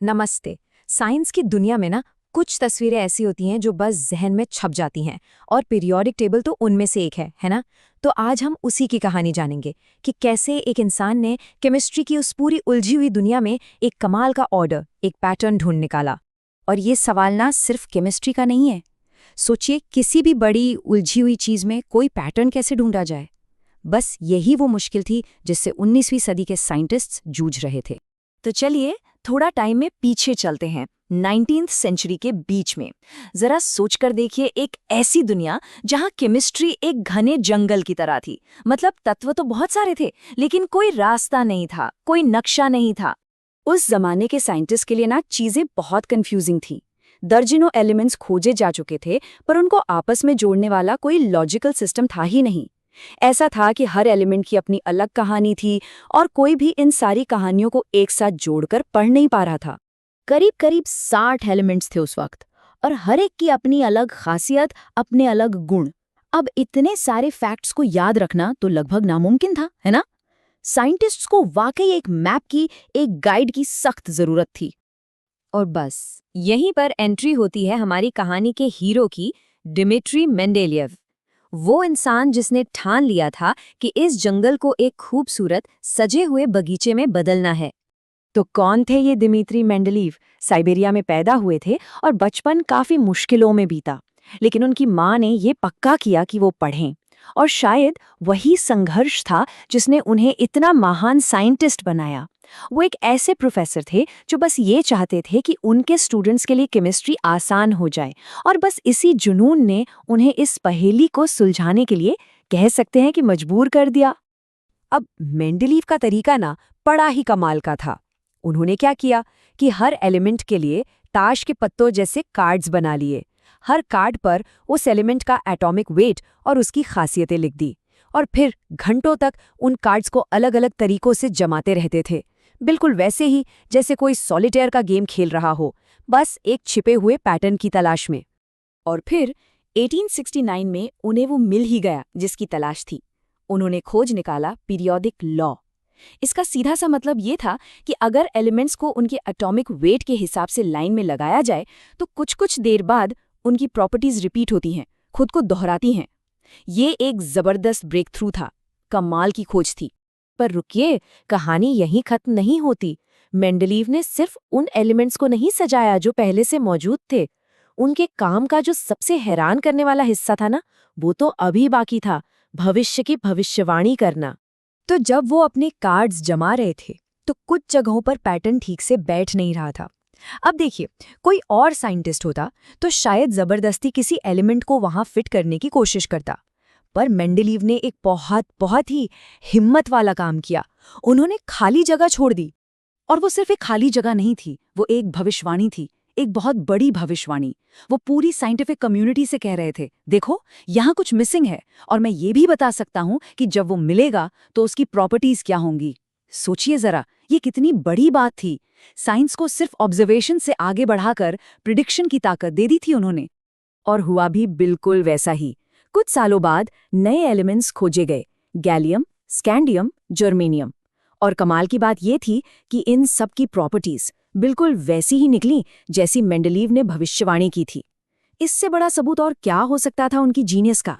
नमस्ते। साइंस की दुनिया में ना कुछ तस्वीरें ऐसी होती हैं जो बस जहन में छप जाती हैं और पीरियोडिक टेबल तो उनमें से एक है ना? तो आज हम उसी की कहानी जानेंगे कि कैसे एक इंसान ने केमिस्ट्री की उस पूरी उलझी हुई दुनिया में एक कमाल का ऑर्डर, एक पैटर्न ढूंढ निकाला। और ये सवाल ना सिर्फ केमिस्ट्री का नहीं है। सोचिए, किसी भी बड़ी उलझी हुई चीज में कोई पैटर्न कैसे ढूंढा जाए। बस यही वो मुश्किल थी जिससे 19वीं सदी के साइंटिस्ट्स जूझ रहे थे। तो चलिए थोड़ा टाइम में पीछे चलते हैं, 19वीं सेंचुरी के बीच में। जरा सोचकर देखिए, एक ऐसी दुनिया जहां केमिस्ट्री एक घने जंगल की तरह थी। मतलब तत्व तो बहुत सारे थे, लेकिन कोई रास्ता नहीं था, कोई नक्शा नहीं था। उस जमाने के साइंटिस्ट के लिए ना चीजें बहुत कंफ्यूजिंग थी। दर्जनों एलिमेंट्स खोजे जा चुके थे, पर उनको आपस में जोड़ने वाला कोई लॉजिकल सिस्टम था ही नहीं। ऐसा था कि हर एलिमेंट की अपनी अलग कहानी थी और कोई भी इन सारी कहानियों को एक साथ जोड़कर पढ़ नहीं पा रहा था। करीब करीब 60 एलिमेंट्स थे उस वक्त, और हर एक की अपनी अलग खासियत, अपने अलग गुण। अब इतने सारे फैक्ट्स को याद रखना तो लगभग नामुमकिन था, है ना? साइंटिस्ट्स को वाकई एक मैप की, एक गाइड की सख्त जरूरत थी। और बस यहीं पर एंट्री होती है हमारी कहानी के हीरो की, डिमिट्री मेंडेलियव। वो इंसान जिसने ठान लिया था कि इस जंगल को एक खूबसूरत सजे हुए बगीचे में बदलना है। तो कौन थे ये दिमित्री मेंडलीव? साइबेरिया में पैदा हुए थे और बचपन काफी मुश्किलों में बीता, लेकिन उनकी माँ ने ये पक्का किया कि वो पढ़ें। और शायद वही संघर्ष था जिसने उन्हें इतना महान साइंटिस्ट बनाया। वो एक ऐसे प्रोफेसर थे जो बस ये चाहते थे कि उनके स्टूडेंट्स के लिए केमिस्ट्री आसान हो जाए, और बस इसी जुनून ने उन्हें इस पहेली को सुलझाने के लिए, कह सकते हैं कि, मजबूर कर दिया। अब मेंडलीव का तरीका ना बड़ा ही कमाल का था। उन्होंने क्या किया कि हर एलिमेंट के लिए ताश के पत्तों जैसे कार्ड्स बना लिए। हर कार्ड पर उस एलिमेंट का एटॉमिक वेट और उसकी खासियतें लिख दी, और फिर घंटों तक उन कार्ड्स को अलग अलग तरीकों से जमाते रहते थे, बिल्कुल वैसे ही जैसे कोई सॉलिटेयर का गेम खेल रहा हो, बस एक छिपे हुए पैटर्न की तलाश में। और फिर 1869 में उन्हें वो मिल ही गया जिसकी तलाश थी। उन्होंने खोज निकाला पीरियोडिक लॉ। इसका सीधा सा मतलब ये था कि अगर एलिमेंट्स को उनके एटॉमिक वेट के हिसाब से लाइन में लगाया जाए तो कुछ कुछ देर बाद उनकी प्रॉपर्टीज रिपीट होती हैं, खुद को दोहराती हैं। ये एक जबरदस्त ब्रेक थ्रू था, कमाल की खोज थी। पर रुकिए, कहानी यहीं खत्म नहीं होती। मेंडलीव ने सिर्फ उन एलिमेंट्स को नहीं सजाया जो पहले से मौजूद थे। उनके काम का जो सबसे हैरान करने वाला हिस्सा था ना, वो तो अभी बाकी था, भविष्य की भविष्यवाणी करना। तो जब वो अपने कार्ड्स जमा रहे थे तो कुछ जगहों पर पैटर्न ठीक से बैठ नहीं रहा था। अब देखिए, कोई और साइंटिस्ट होता तो शायद जबरदस्ती किसी एलिमेंट को वहां फिट करने की कोशिश करता, पर मेंडलीव ने एक बहुत बहुत ही हिम्मत वाला काम किया। उन्होंने खाली जगह छोड़ दी। और वो सिर्फ एक खाली जगह नहीं थी, वो एक भविष्यवाणी थी, एक बहुत बड़ी भविष्यवाणी। वो पूरी साइंटिफिक कम्युनिटी से कह रहे थे, देखो यहाँ कुछ मिसिंग है, और मैं ये भी बता सकता हूँ कि जब वो मिलेगा तो उसकी प्रॉपर्टीज क्या होंगी। सोचिए जरा, ये कितनी बड़ी बात थी। साइंस को सिर्फ ऑब्जर्वेशन से आगे बढ़ाकर प्रिडिक्शन की ताकत दे दी थी उन्होंने। और हुआ भी बिल्कुल वैसा ही। कुछ सालों बाद नए एलिमेंट्स खोजे गए, गैलियम, स्कैंडियम, जर्मेनियम। और कमाल की बात ये थी कि इन सब की प्रॉपर्टीज बिल्कुल वैसी ही निकली जैसी मेंडलीव ने भविष्यवाणी की थी। इससे बड़ा सबूत और क्या हो सकता था उनकी जीनियस का।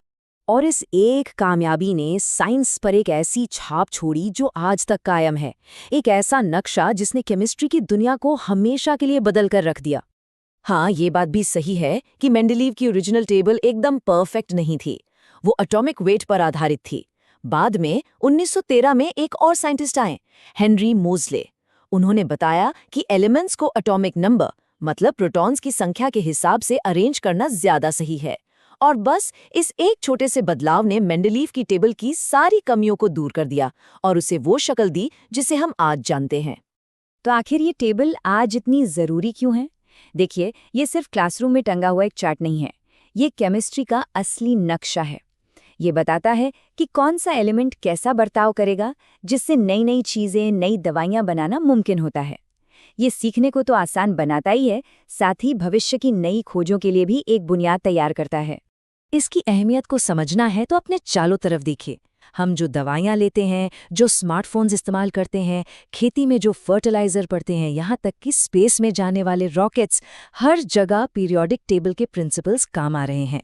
और इस एक कामयाबी ने साइंस पर एक ऐसी छाप छोड़ी जो आज तक कायम है। एक ऐसा नक्शा जिसने केमिस्ट्री की दुनिया को हमेशा के लिए बदल कर रख दिया। हाँ, ये बात भी सही है कि मेंडलीव की ओरिजिनल टेबल एकदम परफेक्ट नहीं थी। वो एटॉमिक वेट पर आधारित थी। बाद में 1913 में एक और साइंटिस्ट आए, हेनरी मोज़ले। उन्होंने बताया कि एलिमेंट्स को एटॉमिक नंबर, मतलब प्रोटॉन्स की संख्या के हिसाब से अरेंज करना ज्यादा सही है। और बस इस एक छोटे से बदलाव ने मेंडलीव की टेबल की सारी कमियों को दूर कर दिया और उसे वो शक्ल दी जिसे हम आज जानते हैं। तो आखिर ये टेबल आज इतनी जरूरी क्यों है? देखिए, ये सिर्फ क्लासरूम में टंगा हुआ एक चार्ट नहीं है। ये केमिस्ट्री का असली नक्शा है। ये बताता है कि कौन सा एलिमेंट कैसा बर्ताव करेगा, जिससे नई नई चीजें, नई दवाइयां बनाना मुमकिन होता है। ये सीखने को तो आसान बनाता ही है, साथ ही भविष्य की नई खोजों के लिए भी एक बुनियाद तैयार करता है। इसकी अहमियत को समझना है तो अपने चारों तरफ देखिए। हम जो दवाइयाँ लेते हैं, जो स्मार्टफोन्स इस्तेमाल करते हैं, खेती में जो फर्टिलाइज़र पड़ते हैं, यहाँ तक कि स्पेस में जाने वाले रॉकेट्स, हर जगह पीरियोडिक टेबल के प्रिंसिपल्स काम आ रहे हैं।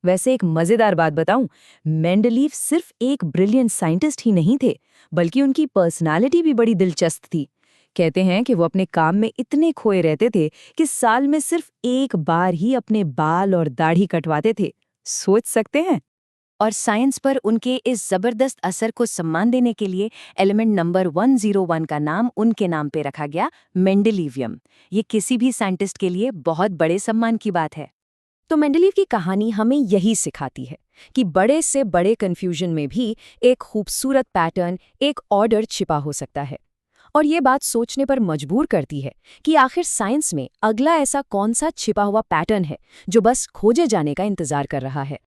वैसे एक मज़ेदार बात बताऊं, मेंडलीव सिर्फ एक ब्रिलियंट साइंटिस्ट ही नहीं थे, बल्कि उनकी पर्सनालिटी भी बड़ी दिलचस्प थी। कहते हैं कि वो अपने काम में इतने खोए रहते थे कि साल में सिर्फ एक बार ही अपने बाल और दाढ़ी कटवाते थे। सोच सकते हैं? और साइंस पर उनके इस जबरदस्त असर को सम्मान देने के लिए एलिमेंट नंबर 101 का नाम उनके नाम पे रखा गया, मेंडलीवियम। ये किसी भी साइंटिस्ट के लिए बहुत बड़े सम्मान की बात है। तो मेंडलीव की कहानी हमें यही सिखाती है कि बड़े से बड़े कन्फ्यूजन में भी एक खूबसूरत पैटर्न, एक ऑर्डर छिपा हो सकता है। और ये बात सोचने पर मजबूर करती है कि आखिर साइंस में अगला ऐसा कौन सा छिपा हुआ पैटर्न है जो बस खोजे जाने का इंतजार कर रहा है।